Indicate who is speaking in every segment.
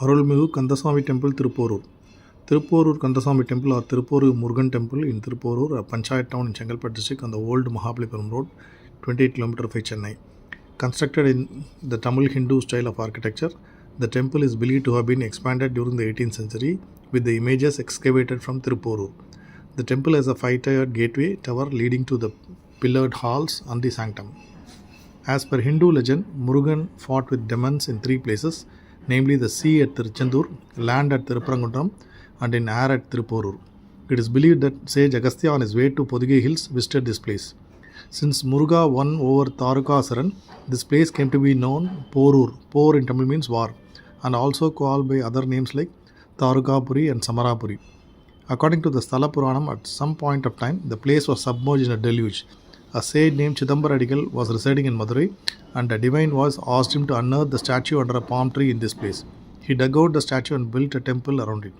Speaker 1: Arulmigu Kandhasamy Temple, Thiruporur. Thiruporur Kandhasamy Temple or Thiruporur Murugan Temple in Thiruporur, a Panchayat town in Chengalpattu district on the old Mahabalipuram road, 28 km from Chennai. Constructed in the Tamil Hindu style of architecture, the temple is believed to have been expanded during the 18th century with the images excavated from Thiruporur. The temple has a 5-tiered gateway tower leading to the pillared halls and the sanctum. As per Hindu legend, Murugan fought with demons in 3 places, namely the sea at Tiruchendur, land at Tirupparankunram, and in air at Thiruporur. It is believed that sage Agastya on his way to Podigai Hills visited this place. Since Muruga won over Tharukasuran, this place came to be known Porur. Por in Tamil means war, and also called by other names like Tharukapuri and Samarapuri. According to the Sthala Puranam, at some point of time, the place was submerged in a deluge. A sage named Chidambaradigal was residing in Madurai, and a divine voice asked him to unearth the statue under a palm tree in this place. He dug out the statue and built a temple around it.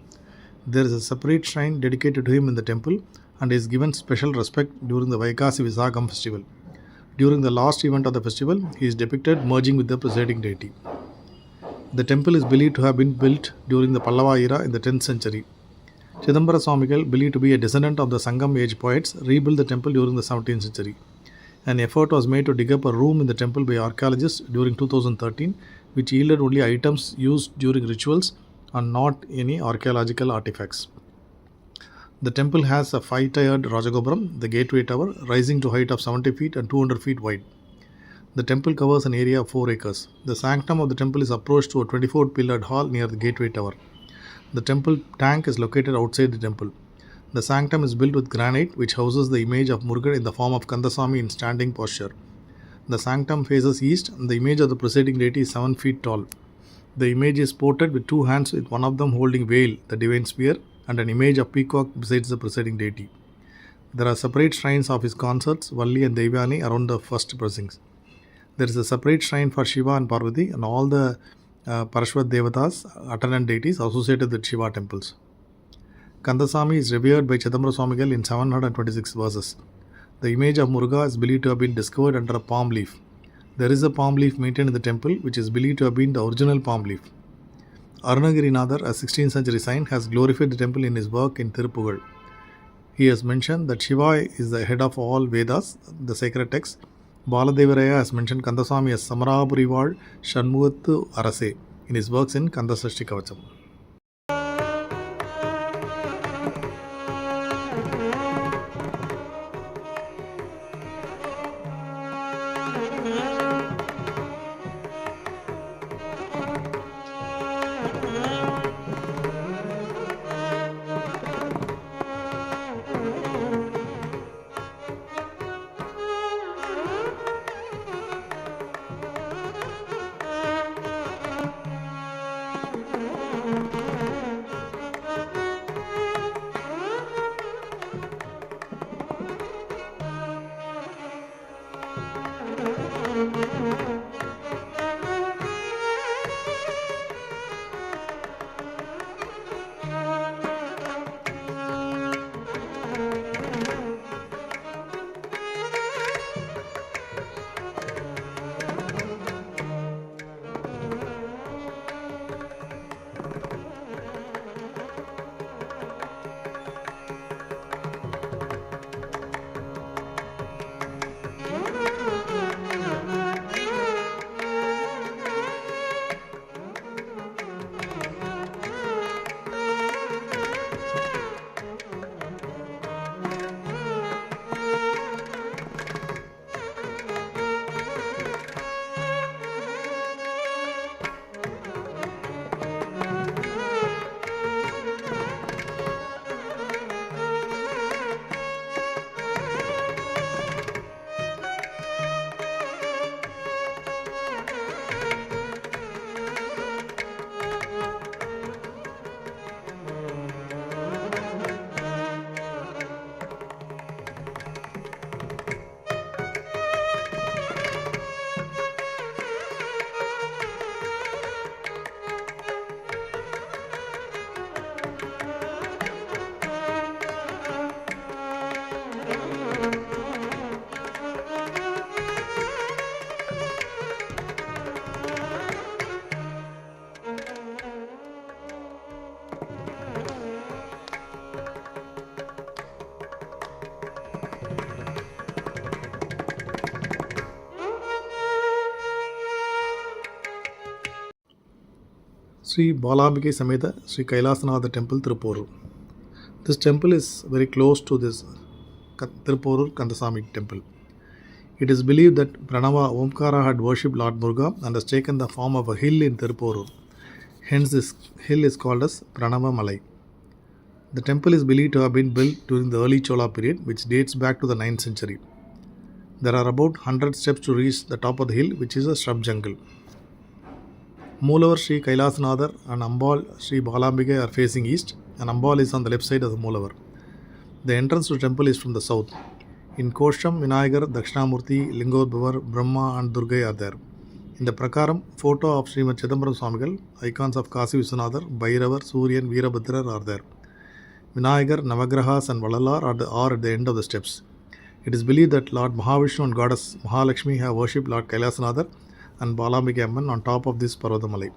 Speaker 1: There is a separate shrine dedicated to him in the temple, and is given special respect during the Vaikasi Visakam festival. During the last event of the festival, he is depicted merging with the presiding deity. The temple is believed to have been built during the Pallava era in the 10th century. Chidambara Swamigal, believed to be a descendant of the Sangam age poets, rebuilt the temple during the 17th century. An effort was made to dig up a room in the temple by archaeologists during 2013, which yielded only items used during rituals and not any archaeological artifacts. The temple has a 5-tiered Rajagopuram, the gateway tower, rising to a height of 70 feet and 200 feet wide. The temple covers an area of 4 acres. The sanctum of the temple is approached through a 24-pillared hall near the gateway tower. The temple tank is located outside the temple. The sanctum is built with granite, which houses the image of Murugan in the form of Kandhasamy in standing posture. The sanctum faces east, and the image of the presiding deity is 7 feet tall. The image is portrait with 2 hands, with one of them holding veil, the divine spear, and an image of peacock besides the presiding deity. There are separate shrines of his consorts, Valli and Devyani, around the first precincts. There is a separate shrine for Shiva and Parvati and all the Parashvat Devatas, attendant deities associated with Shiva temples. Kandhasamy is revered by Chidambara Swamigal in 726 verses. The image of Muruga is believed to have been discovered under a palm leaf. There is a palm leaf maintained in the temple, which is believed to have been the original palm leaf. Arunagirinathar, a 16th century saint, has glorified the temple in his work in Thirupugal. He has mentioned that Shiva is the head of all Vedas, the sacred texts. Baladevaraya has mentioned Kandhasamy as Samarapurival Shanmugathu Arase in his works in Kandasashti Kavacham. Sri Balambigai samedha Sri Kailasanathar temple, Thiruporur. This temple is very close to this Thiruporur Kandhasamy temple. It is believed that Pranava Omkara had worshipped Lord Muruga and has taken the form of a hill in Thiruporur. Hence this hill is called as Pranava Malai. The temple is believed to have been built during the early Chola period, which dates back to the 9th century. There are about 100 steps to reach the top of the hill, which is a shrub jungle. Moolavar Sri Kailasanathar and Ambal Sri Balambigai are facing east, and Ambal is on the left side of the Moolavar. The entrance to the temple is from the south. In Kosham, Vinayagar, Dakshinamurti, Lingobhavar, Brahma and Durgai are there. In the Prakaram, photo of Srimad Chidambaram Swamigal, icons of Kasi Vishwanathar, Bhairavar, Suryan, Veerabhadrar are there. Vinayagar, Navagrahas and Valalar are at the end of the steps. It is believed that Lord Mahavishnu and Goddess Mahalakshmi have worshipped Lord Kailasanathar and Balambigai Amman on top of this Parvatamalai.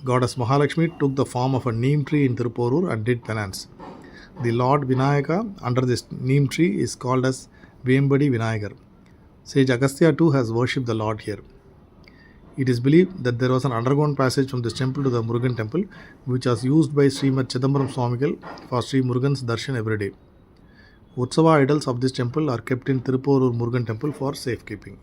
Speaker 1: Goddess Mahalakshmi took the form of a neem tree in Thiruporur and did penance. The Lord Vinayaka under this neem tree is called as Vembadi Vinayagar. Sage Agastya too has worshipped the Lord here. It is believed that there was an underground passage from this temple to the Murugan temple, which was used by Srimad Chidambaram Swamigal for Sri Murugan's darshan every day. Uthara idols of this temple are kept in Thiruporur Murugan temple for safekeeping.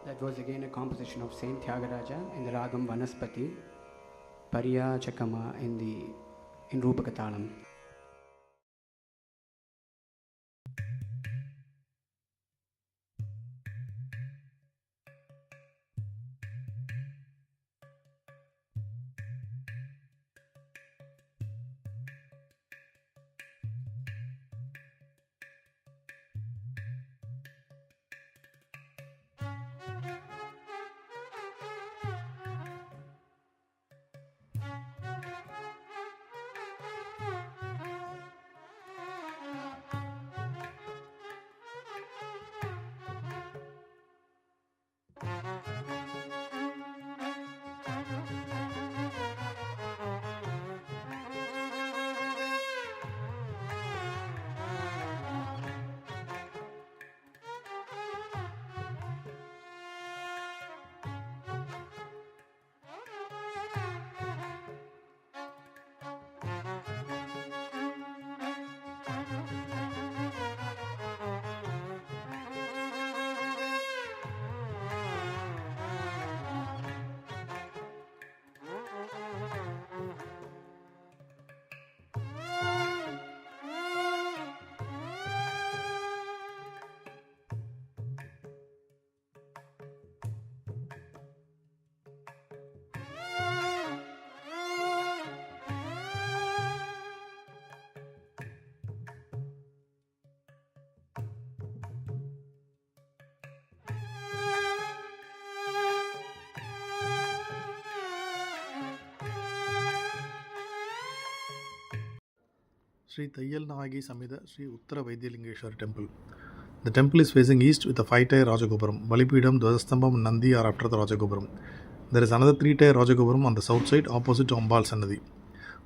Speaker 2: That was again a composition of Saint Tyagaraja in the Ragam Vanaspati, Pariya Chakama in Rupakatalam.
Speaker 1: Sri Thaiyal Nayagi samedha Sri Uthara Vaidhyalingeshwarar temple. The temple is facing east with a 5-tier Rajagopuram. Balipidam, Dwajastambam, and Nandi are after the Rajagopuram. There is another 3-tier Rajagopuram on the south side opposite to Ambal Sannadhi.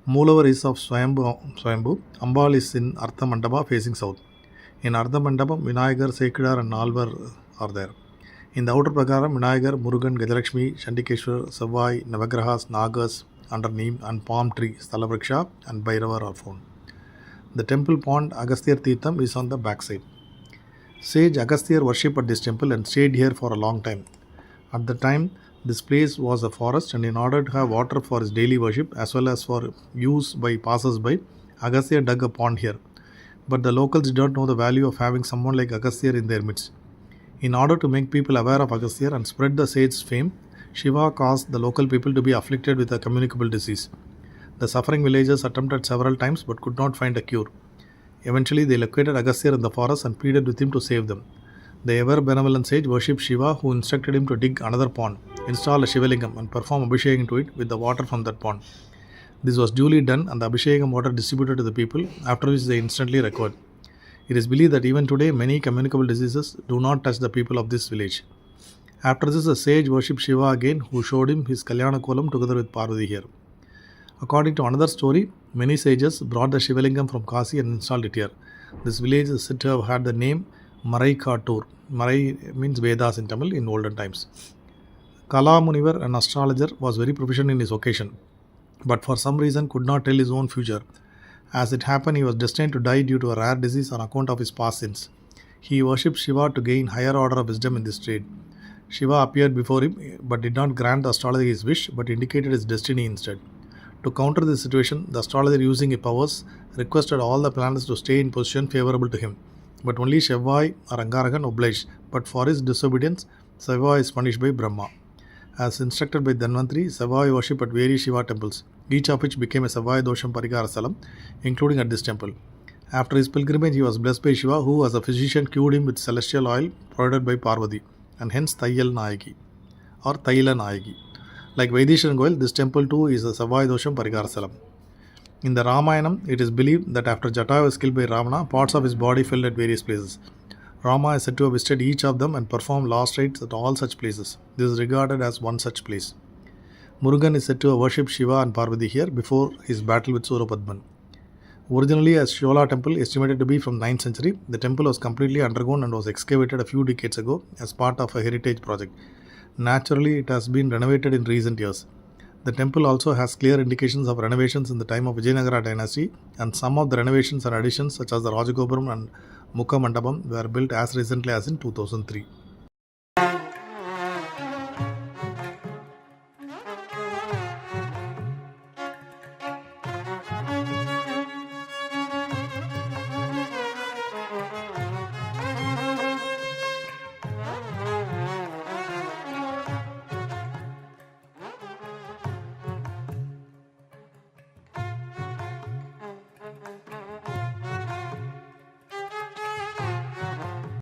Speaker 1: Moolavar is of Swayambhu. Ambal is in Artha Mandapa facing south. In Artha Mandapam, Vinayagar, Sekidar and Nalvar are there. In the outer Prakaram, Vinayagar, Murugan, Gajalakshmi, Chandikeshwar, Savai, Navagrahas, Nagas under neem and palm tree, Sthalavriksha and Bhairavar are found. The temple pond Agasthyar Tirtham is on the back side. Sage Agasthyar worshipped at this temple and stayed here for a long time. At the time, this place was a forest, and in order to have water for his daily worship as well as for use by passers-by, Agasthyar dug a pond here. But the locals did not know the value of having someone like Agasthyar in their midst. In order to make people aware of Agasthyar and spread the sage's fame, Shiva caused the local people to be afflicted with a communicable disease. The suffering villagers attempted several times but could not find a cure. Eventually, they located Agasthyar in the forest and pleaded with him to save them. The ever benevolent sage worshipped Shiva, who instructed him to dig another pond, install a Shivalingam, and perform Abhishekam to it with the water from that pond. This was duly done, and the Abhishekam water distributed to the people, after which they instantly recovered. It is believed that even today, many communicable diseases do not touch the people of this village. After this, the sage worshipped Shiva again, who showed him his Kalyana Kolam together with Parvati here. According to another story, many sages brought the Shivalingam from Kasi and installed it here. This village is said to have had the name Marai Kattur. Marai means Vedas in Tamil in olden times. Kala Munivar, an astrologer, was very proficient in his vocation, but for some reason could not tell his own future. As it happened, he was destined to die due to a rare disease on account of his past sins. He worshipped Shiva to gain higher order of wisdom in this trade. Shiva appeared before him but did not grant the astrologer his wish, but indicated his destiny instead. To counter this situation, the astrologer, using his powers, requested all the planets to stay in position favorable to him. But only Shivai or Angarakan obliged, but for his disobedience, Shivai is punished by Brahma. As instructed by Dhanvantri, Shivai worshipped at various Shiva temples, each of which became a Shivai Dosham Parigara Salam, including at this temple. After his pilgrimage, he was blessed by Shiva, who as a physician cured him with celestial oil provided by Parvati, and hence Thaiyal Nayagi or Thaiyal Nayagi. Like Vaidhyalingeshwarar, this temple too is a Savai Dosham Parigara Salam. In the Ramayanam, it is believed that after Jatayu was killed by Ravana, parts of his body fell at various places. Rama is said to have visited each of them and performed last rites at all such places. This is regarded as one such place. Murugan is said to have worshipped Shiva and Parvati here before his battle with Surapadman. Originally a Shola temple estimated to be from 9th century, the temple was completely undergone and was excavated a few decades ago as part of a heritage project. Naturally, it has been renovated in recent years. The temple also has clear indications of renovations in the time of Vijayanagara dynasty, and some of the renovations and additions such as the Rajagopuram and Mukha Mandapam were built as recently as in 2003.